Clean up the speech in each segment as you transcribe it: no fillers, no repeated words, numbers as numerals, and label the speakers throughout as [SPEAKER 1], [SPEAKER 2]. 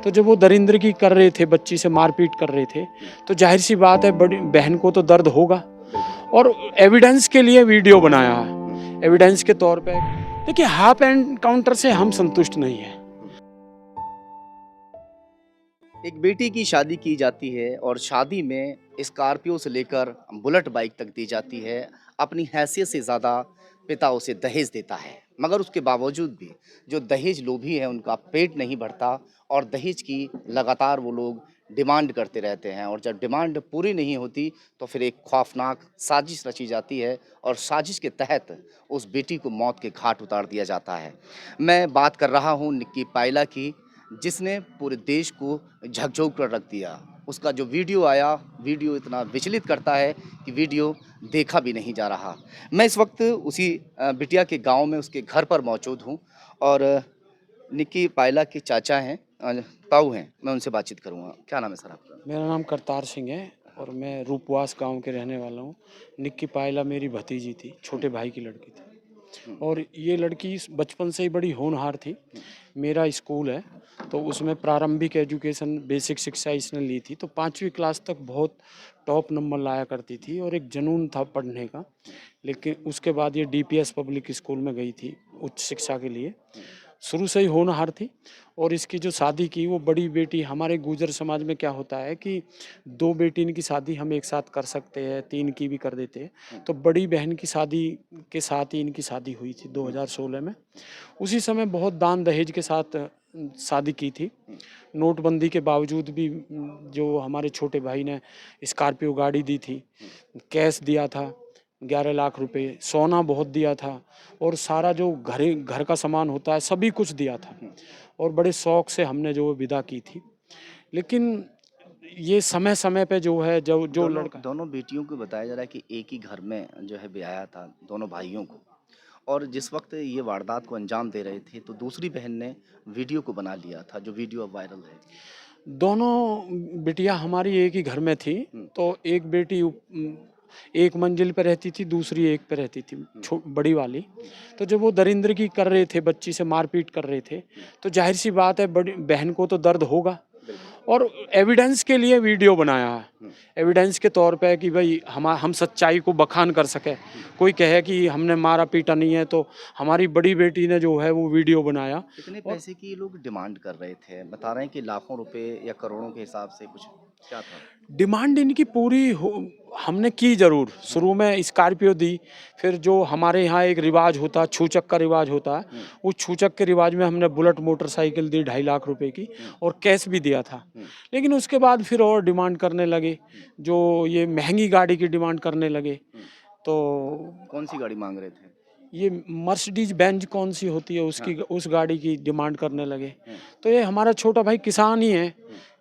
[SPEAKER 1] तो जब वो दरिंद्र की कर रहे थे, बच्ची से मारपीट कर रहे थे, तो जाहिर सी बात है बड़ी बहन को तो दर्द होगा। और एविडेंस के लिए वीडियो बनाया है, एविडेंस के तौर पे। देखिए, हाफ एनकाउंटर से हम संतुष्ट नहीं है।
[SPEAKER 2] एक बेटी की शादी की जाती है और शादी में स्कॉर्पियो से लेकर बुलेट बाइक तक दी जाती है। अपनी हैसियत से ज़्यादा पिता उसे दहेज देता है, मगर उसके बावजूद भी जो दहेज लोभी है उनका पेट नहीं भरता और दहेज की लगातार वो लोग डिमांड करते रहते हैं। और जब डिमांड पूरी नहीं होती तो फिर एक खौफनाक साजिश रची जाती है और साजिश के तहत उस बेटी को मौत के घाट उतार दिया जाता है। मैं बात कर रहा हूँ निक्की पायला की, जिसने पूरे देश को झकझोर कर रख दिया। उसका जो वीडियो आया, वीडियो इतना विचलित करता है कि वीडियो देखा भी नहीं जा रहा। मैं इस वक्त उसी बिटिया के गांव में उसके घर पर मौजूद हूं और निक्की पायला के चाचा हैं, ताऊ हैं। मैं उनसे बातचीत करूंगा। क्या नाम है सर आपका?
[SPEAKER 1] मेरा नाम करतार सिंह है और मैं रूपवास गांव के रहने वाला हूँ। निक्की पायला मेरी भतीजी थी, छोटे भाई की लड़की थी। और ये लड़की बचपन से ही बड़ी होनहार थी। मेरा स्कूल है तो उसमें प्रारंभिक एजुकेशन, बेसिक शिक्षा इसने ली थी। तो 5वीं क्लास तक बहुत टॉप नंबर लाया करती थी और एक जुनून था पढ़ने का। लेकिन उसके बाद ये डीपीएस पब्लिक स्कूल में गई थी उच्च शिक्षा के लिए। शुरू से ही होनहार थी। और इसकी जो शादी की, वो बड़ी बेटी, हमारे गुर्जर समाज में क्या होता है कि 2 बेटी की शादी हम एक साथ कर सकते हैं, 3 की भी कर देते हैं। तो बड़ी बहन की शादी के साथ ही इनकी शादी हुई थी 2016 में। उसी समय बहुत दान दहेज के साथ शादी की थी। नोटबंदी के बावजूद भी जो हमारे छोटे भाई ने स्कॉर्पियो गाड़ी दी थी, कैश दिया था 11 लाख रुपए, सोना बहुत दिया था और सारा जो घर का सामान होता है सभी कुछ दिया था। और बड़े शौक से हमने जो विदा की थी। लेकिन ये समय समय पे जो है, जो जो
[SPEAKER 2] दोनों
[SPEAKER 1] लड़का,
[SPEAKER 2] दोनों बेटियों को बताया जा रहा है कि एक ही घर में जो है ब्याया था दोनों भाइयों को। और जिस वक्त ये वारदात को अंजाम दे रहे थे तो दूसरी बहन ने वीडियो को बना लिया था, जो वीडियो अब वायरल है।
[SPEAKER 1] दोनों बिटिया हमारी एक ही घर में थी। तो एक बेटी एक मंजिल पे रहती थी, दूसरी एक पे रहती थी, बड़ी वाली। तो जब वो दरिंद्र की कर रहे थे, बच्ची से मारपीट कर रहे थे, तो जाहिर सी बात है बड़ी बहन को तो दर्द होगा। और एविडेंस के लिए वीडियो बनाया है, एविडेंस के तौर पे कि भाई हम सच्चाई को बखान कर सके। कोई कहे कि हमने मारा पीटा नहीं है, तो हमारी बड़ी बेटी ने जो है वो वीडियो बनाया।
[SPEAKER 2] कितने
[SPEAKER 1] और
[SPEAKER 2] पैसे की ये लोग डिमांड कर रहे थे? बता रहे हैं कि लाखों रुपए या करोड़ों के हिसाब से कुछ, क्या था?
[SPEAKER 1] डिमांड इनकी पूरी हमने की जरूर। शुरू में स्कॉर्पियो दी, फिर जो हमारे यहाँ एक रिवाज होता है, छूचक का रिवाज होता है, उस छूचक के रिवाज में हमने बुलेट मोटरसाइकिल दी 2.5 लाख रुपए की और कैश भी दिया था। लेकिन उसके बाद फिर और डिमांड करने लगे, जो ये महंगी गाड़ी की डिमांड करने लगे। तो
[SPEAKER 2] कौन सी गाड़ी मांग रहे थे?
[SPEAKER 1] ये मर्सिडीज बेंज कौन सी होती है उसकी, उस गाड़ी की डिमांड करने लगे। तो ये हमारा छोटा भाई किसान ही है।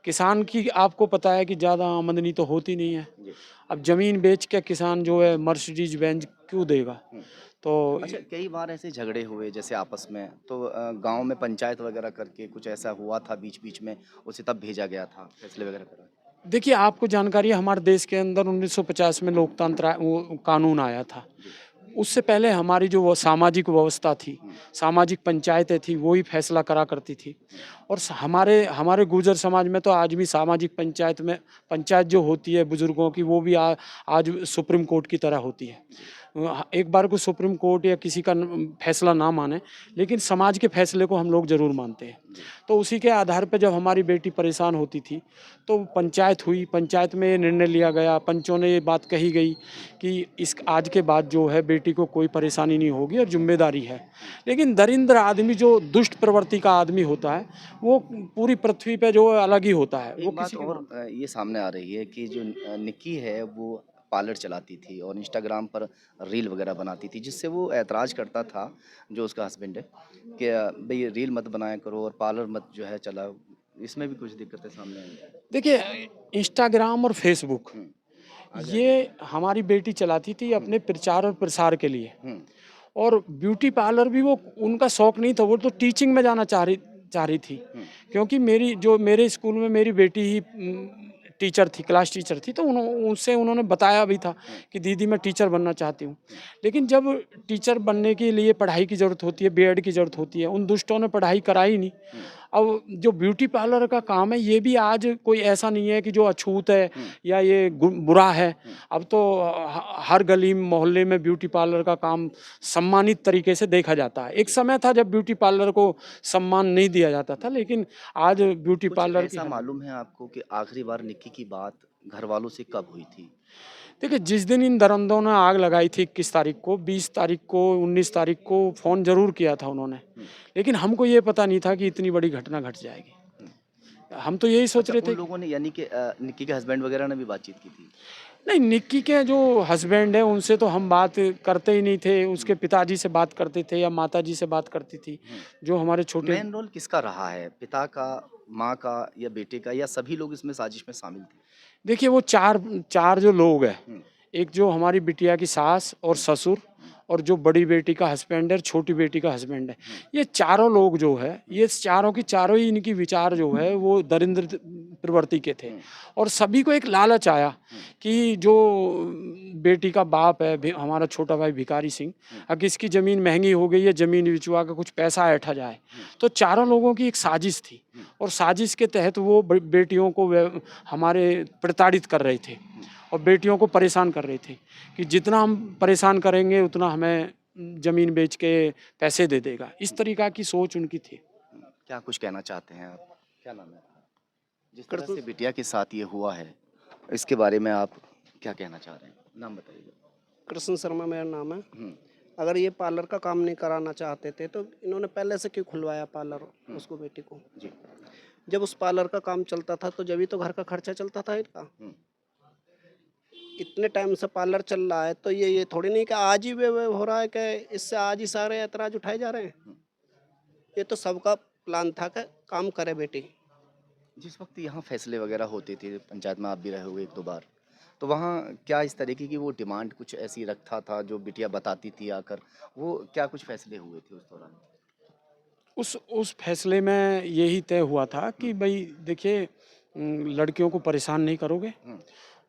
[SPEAKER 1] किसान की आपको पता है कि ज़्यादा आमदनी तो होती नहीं है। अब ज़मीन बेच के किसान जो है मर्सिडीज बेंज क्यों देगा? तो
[SPEAKER 2] अच्छा, कई बार ऐसे झगड़े हुए जैसे आपस में, तो गांव में पंचायत वगैरह करके कुछ ऐसा हुआ था बीच बीच में, उसे तब भेजा गया था फैसले वगैरह करा?
[SPEAKER 1] देखिए, आपको जानकारी है, हमारे देश के अंदर 1950 में लोकतंत्र वो कानून आया था। उससे पहले हमारी जो वो सामाजिक व्यवस्था थी, सामाजिक पंचायतें थी, वो ही फैसला करा करती थी। और हमारे हमारे गुर्जर समाज में तो आज भी सामाजिक पंचायत जो होती है बुजुर्गों की, वो भी आज सुप्रीम कोर्ट की तरह होती है। एक बार को सुप्रीम कोर्ट या किसी का फैसला ना माने, लेकिन समाज के फैसले को हम लोग जरूर मानते हैं। तो उसी के आधार पर जब हमारी बेटी परेशान होती थी, तो पंचायत हुई। पंचायत में ये निर्णय लिया गया, पंचों ने ये बात कही गई कि इस आज के बाद जो है बेटी को कोई परेशानी नहीं होगी और जिम्मेदारी है। लेकिन दरिंद्र आदमी, जो दुष्ट प्रवृत्ति का आदमी होता है, वो पूरी पृथ्वी पे जो अलग ही होता है, वो
[SPEAKER 2] एक बात
[SPEAKER 1] किसी के
[SPEAKER 2] और
[SPEAKER 1] मानता
[SPEAKER 2] ये सामने आ रही है कि जो निक्की है वो पार्लर चलाती थी और इंस्टाग्राम पर रील वगैरह बनाती थी, जिससे वो ऐतराज़ करता था, जो उसका हस्बैंड है, कि भाई रील मत बनाया करो और पार्लर मत जो है चलाओ। इसमें भी कुछ दिक्कतें सामने आई?
[SPEAKER 1] देखिए, इंस्टाग्राम और फेसबुक,
[SPEAKER 2] आगे
[SPEAKER 1] ये
[SPEAKER 2] आगे।
[SPEAKER 1] हमारी बेटी चलाती थी अपने प्रचार और प्रसार के लिए।
[SPEAKER 2] हम्म।
[SPEAKER 1] और ब्यूटी पार्लर भी वो उनका शौक नहीं था, वो तो टीचिंग में जाना चाह रही थी। क्योंकि मेरे स्कूल में मेरी बेटी ही टीचर थी, क्लास टीचर थी। तो उनसे उन्होंने बताया भी था कि दीदी मैं टीचर बनना चाहती हूँ। लेकिन जब टीचर बनने के लिए पढ़ाई की ज़रूरत होती है, बीएड की ज़रूरत होती है, उन दुष्टों ने पढ़ाई कराई नहीं। अब जो ब्यूटी पार्लर का काम है ये भी आज कोई ऐसा नहीं है कि जो अछूत है या ये बुरा है। अब तो हर गली मोहल्ले में ब्यूटी पार्लर का काम सम्मानित तरीके से देखा जाता है। एक समय था जब ब्यूटी पार्लर को सम्मान नहीं दिया जाता था, लेकिन आज ब्यूटी
[SPEAKER 2] कुछ
[SPEAKER 1] पार्लर की
[SPEAKER 2] ऐसा मालूम है आपको कि आखिरी बार निक्की की बात घर वालों से कब हुई थी?
[SPEAKER 1] देखिए, जिस दिन इन दरंदों ने आग लगाई थी 21 तारीख को, 20 तारीख को, 19 तारीख को फ़ोन ज़रूर किया था उन्होंने, लेकिन हमको ये पता नहीं था कि इतनी बड़ी घटना घट जाएगी। हम तो यही सोच रहे
[SPEAKER 2] उन
[SPEAKER 1] थे।
[SPEAKER 2] लोगों ने यानी कि निक्की के हस्बैंड वगैरह ने भी बातचीत की थी?
[SPEAKER 1] नहीं, निक्की के जो हस्बैंड है उनसे तो हम बात करते ही नहीं थे। उसके पिताजी से बात करते थे या माताजी से बात करती थी, जो हमारे छोटे।
[SPEAKER 2] मेन रोल किसका रहा है? पिता का, माँ का या बेटे का, या सभी लोग इसमें साजिश में शामिल थे?
[SPEAKER 1] देखिए, वो चार चार जो लोग हैं,
[SPEAKER 2] हुँ,
[SPEAKER 1] एक जो हमारी बिटिया की सास और ससुर, और जो बड़ी बेटी का हस्बैंड है, छोटी बेटी का हस्बैंड है, ये चारों लोग जो है, ये चारों की चारों ही इनकी विचार जो है वो दरिंद्र प्रवृत्ति के थे। और सभी को एक लालच आया कि जो बेटी का बाप है, हमारा छोटा भाई भिखारी सिंह, अगर इसकी ज़मीन महंगी हो गई है, ज़मीन बिचवा के कुछ पैसा ऐंठा जाए। तो चारों लोगों की एक साजिश थी, और साजिश के तहत वो बेटियों को हमारे प्रताड़ित कर रहे थे और बेटियों को परेशान कर रहे थे कि जितना हम परेशान करेंगे उतना हमें ज़मीन बेच के पैसे दे देगा। इस तरीक़ा की सोच उनकी थी।
[SPEAKER 2] क्या कुछ कहना चाहते हैं आप? क्या नाम है? जिस तरह से बिटिया के साथ ये हुआ है, इसके बारे में आप क्या कहना चाह रहे हैं? नाम बताइए।
[SPEAKER 3] कृष्ण शर्मा मेरा नाम है।
[SPEAKER 2] हुँ,
[SPEAKER 3] अगर ये पार्लर का काम नहीं कराना चाहते थे तो इन्होंने पहले से क्यों खुलवाया पार्लर उसको, बेटी को?
[SPEAKER 2] जी।
[SPEAKER 3] जब उस पार्लर का काम चलता था तो जब ही तो घर का खर्चा चलता था इनका।
[SPEAKER 2] हुँ,
[SPEAKER 3] इतने टाइम से पार्लर चल रहा है तो ये थोड़ी नहीं कि आज ही वे हो रहा है कि इससे आज ही सारे ऐतराज उठाए जा रहे हैं। ये तो सबका प्लान था कि काम करे बेटी।
[SPEAKER 2] जिस वक़्त यहाँ फैसले वगैरह होते थे, पंचायत में आप भी रहे होंगे 1-2 बार, तो वहाँ क्या इस तरीके की वो डिमांड कुछ ऐसी रखता था जो बिटिया बताती थी आकर? वो क्या कुछ फैसले हुए थे उस दौरान?
[SPEAKER 1] उस फैसले में यही तय हुआ था कि भाई देखिए, लड़कियों को परेशान नहीं करोगे,
[SPEAKER 2] हुँ,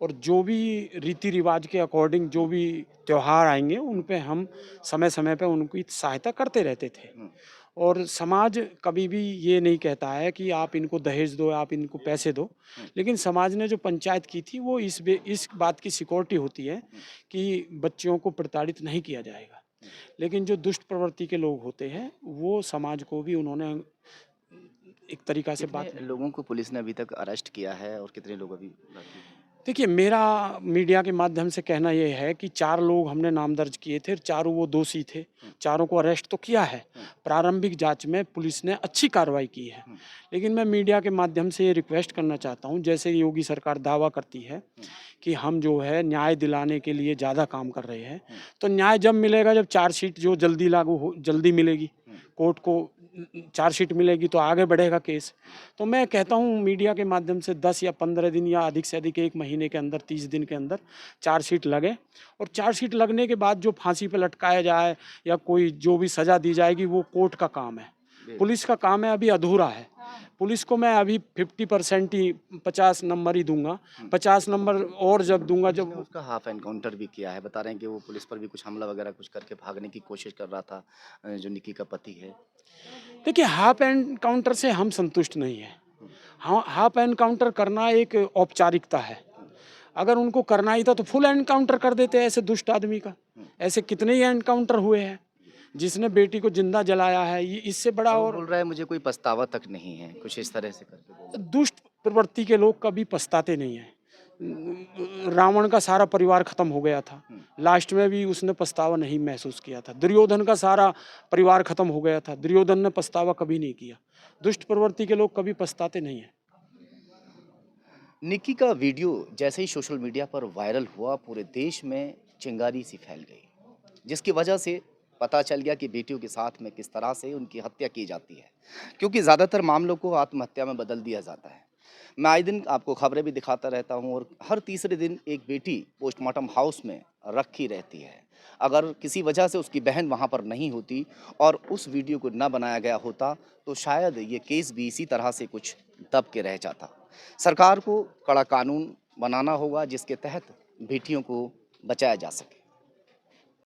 [SPEAKER 1] और जो भी रीति रिवाज के अकॉर्डिंग जो भी त्योहार आएंगे उन पे हम समय समय पे उनकी सहायता करते रहते थे।
[SPEAKER 2] हुँ,
[SPEAKER 1] और समाज कभी भी ये नहीं कहता है कि आप इनको दहेज दो, आप इनको पैसे दो, लेकिन समाज ने जो पंचायत की थी वो इस बात की सिक्योरिटी होती है कि बच्चियों को प्रताड़ित नहीं किया जाएगा। लेकिन जो दुष्ट प्रवृत्ति के लोग होते हैं वो समाज को भी उन्होंने एक तरीका से बात।
[SPEAKER 2] कितने लोगों को पुलिस ने अभी तक अरेस्ट किया है और कितने लोग अभी बाकी हैं?
[SPEAKER 1] देखिए, मेरा मीडिया के माध्यम से कहना ये है कि 4 लोग हमने नाम दर्ज किए थे, चारों वो दोषी थे, चारों को अरेस्ट तो किया है। प्रारंभिक जांच में पुलिस ने अच्छी कार्रवाई की है, लेकिन मैं मीडिया के माध्यम से ये रिक्वेस्ट करना चाहता हूँ, जैसे योगी सरकार दावा करती है कि हम जो है न्याय दिलाने के लिए ज़्यादा काम कर रहे हैं, तो न्याय जब मिलेगा जब चार्जशीट जो जल्दी मिलेगी, कोर्ट को चार्जशीट मिलेगी तो आगे बढ़ेगा केस। तो मैं कहता हूँ मीडिया के माध्यम से 10 या 15 दिन या अधिक से अधिक 1 महीने के अंदर, 30 दिन के अंदर चार्जशीट लगे, और चार्जशीट लगने के बाद जो फांसी पे लटकाया जाए या कोई जो भी सज़ा दी जाएगी वो कोर्ट का काम है। पुलिस का काम है अभी अधूरा है। पुलिस को मैं अभी 50% ही, 50 नंबर ही दूंगा, 50 नंबर और जब दूंगा
[SPEAKER 2] उसने
[SPEAKER 1] जब।
[SPEAKER 2] उसका हाफ एनकाउंटर भी किया है, बता रहे हैं कि वो पुलिस पर भी कुछ हमला वगैरह कुछ करके भागने की कोशिश कर रहा था, जो निक्की का पति है।
[SPEAKER 1] देखिए, हाफ एनकाउंटर से हम संतुष्ट नहीं हैं। हाँ, हाफ एनकाउंटर करना एक औपचारिकता है। अगर उनको करना ही था तो फुल एनकाउंटर कर देते ऐसे दुष्ट आदमी का। ऐसे कितने ही एनकाउंटर हुए हैं, जिसने बेटी को जिंदा जलाया है, ये इससे बड़ा।
[SPEAKER 2] और वो
[SPEAKER 1] और
[SPEAKER 2] बोल रहा है मुझे कोई पछतावा तक नहीं है, कुछ इस तरह से करके बोल रहा
[SPEAKER 1] दुष्ट प्रवृत्ति के लोग कभी पछताते नहीं हैं। रावण का सारा परिवार खत्म हो गया था, लास्ट में भी उसने पछतावा नहीं महसूस किया था। दुर्योधन का सारा परिवार खत्म हो गया था, दुर्योधन ने पछतावा कभी नहीं किया। दुष्ट प्रवृत्ति के लोग कभी पछताते नहीं हैं।
[SPEAKER 2] है। निक्की का वीडियो जैसे ही सोशल मीडिया पर वायरल हुआ, पूरे देश में चिंगारी सी फैल गई, जिसकी वजह से पता चल गया कि बेटियों के साथ में किस तरह से उनकी हत्या की जाती है, क्योंकि ज़्यादातर मामलों को आत्महत्या में बदल दिया जाता है। मैं आए दिन आपको खबरें भी दिखाता रहता हूँ, और हर तीसरे दिन एक बेटी पोस्टमार्टम हाउस में रखी रहती है। अगर किसी वजह से उसकी बहन वहाँ पर नहीं होती और उस वीडियो को न बनाया गया होता, तो शायद ये केस भी इसी तरह से कुछ दब के रह जाता। सरकार को कड़ा कानून बनाना होगा जिसके तहत बेटियों को बचाया जा सके।